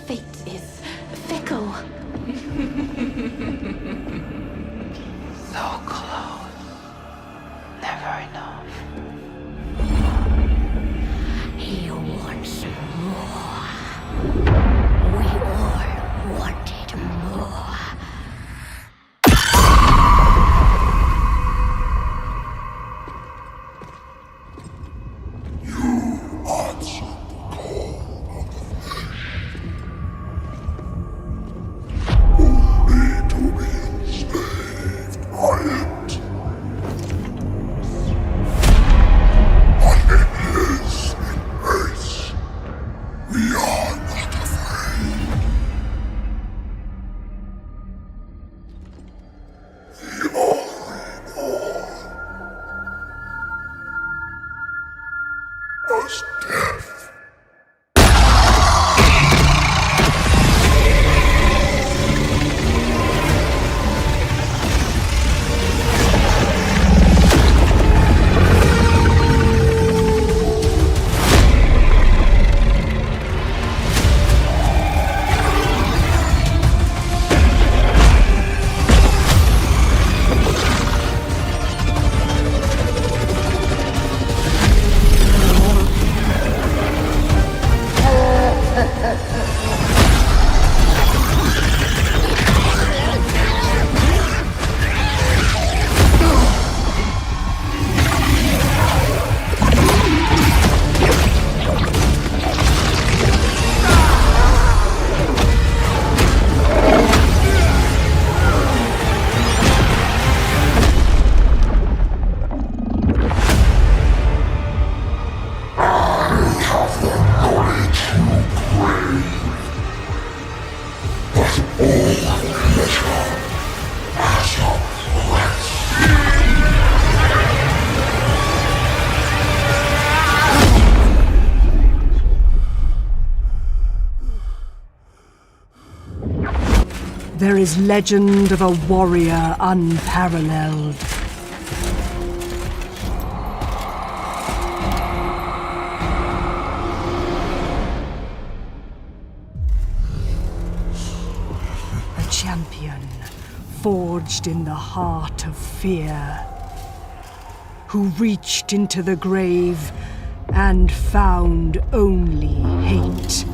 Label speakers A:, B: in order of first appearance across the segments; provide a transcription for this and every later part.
A: Fate is fickle.
B: So close. Never enough.
C: He wants more. We all wanted more.
D: There is legend of a warrior unparalleled. A champion forged in the heart of fear, who reached into the grave and found only hate.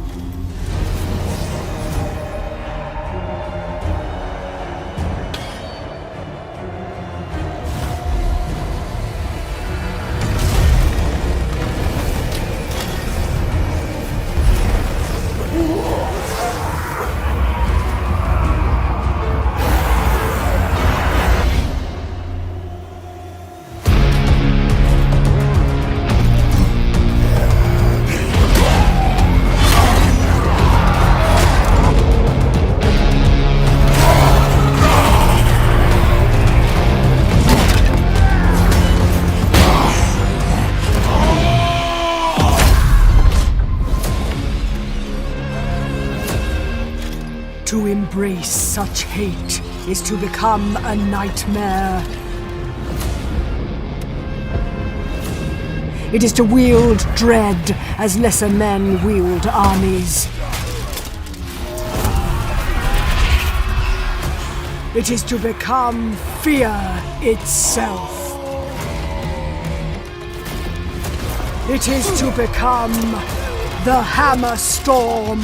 D: To embrace such hate is to become a nightmare. It is to wield dread as lesser men wield armies. It is to become fear itself. It is to become the Hammer Storm.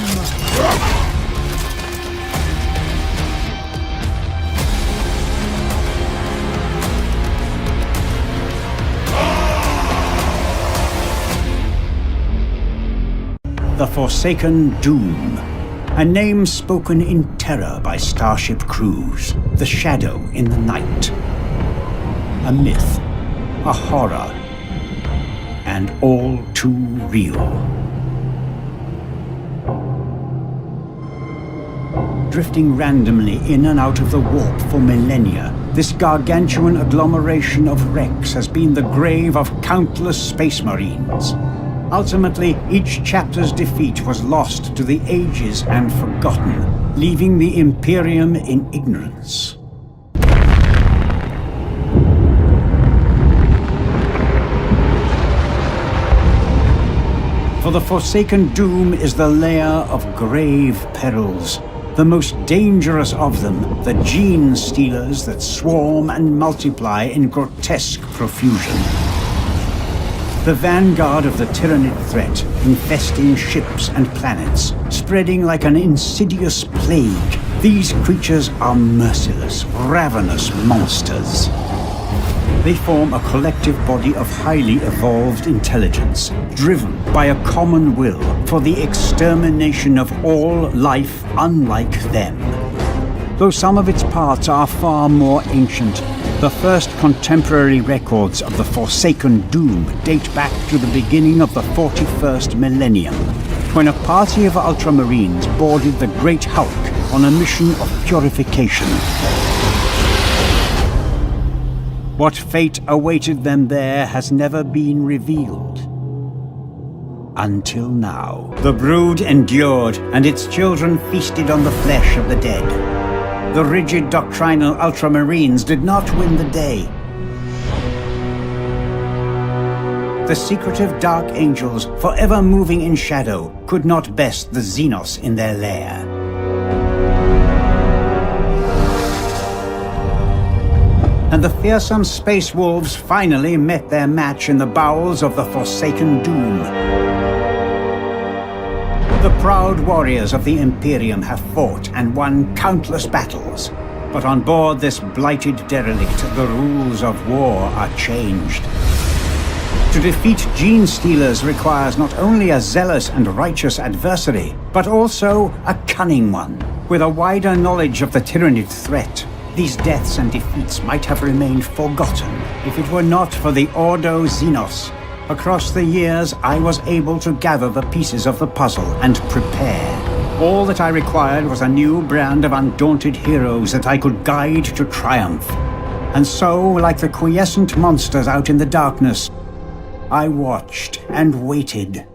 E: The Forsaken Doom, a name spoken in terror by starship crews, the shadow in the night. A myth, a horror, and all too real. Drifting randomly in and out of the warp for millennia, this gargantuan agglomeration of wrecks has been the grave of countless space marines. Ultimately, each chapter's defeat was lost to the ages and forgotten, leaving the Imperium in ignorance. For the Forsaken Doom is the lair of grave perils. The most dangerous of them, the gene stealers that swarm and multiply in grotesque profusion. The vanguard of the Tyranid threat, infesting ships and planets, spreading like an insidious plague. These creatures are merciless, ravenous monsters. They form a collective body of highly evolved intelligence, driven by a common will for the extermination of all life unlike them. Though some of its parts are far more ancient, the first contemporary records of the Forsaken Doom date back to the beginning of the 41st millennium, when a party of Ultramarines boarded the Great Hulk on a mission of purification. What fate awaited them there has never been revealed. Until now. The brood endured, and its children feasted on the flesh of the dead. The rigid doctrinal Ultramarines did not win the day. The secretive Dark Angels, forever moving in shadow, could not best the Xenos in their lair. And the fearsome Space Wolves finally met their match in the bowels of the Forsaken Doom. The proud warriors of the Imperium have fought and won countless battles, but on board this blighted derelict, the rules of war are changed. To defeat gene stealers requires not only a zealous and righteous adversary, but also a cunning one, with a wider knowledge of the Tyranid threat. These deaths and defeats might have remained forgotten if it were not for the Ordo Xenos. Across the years, I was able to gather the pieces of the puzzle and prepare. All that I required was a new brand of undaunted heroes that I could guide to triumph. And so, like the quiescent monsters out in the darkness, I watched and waited.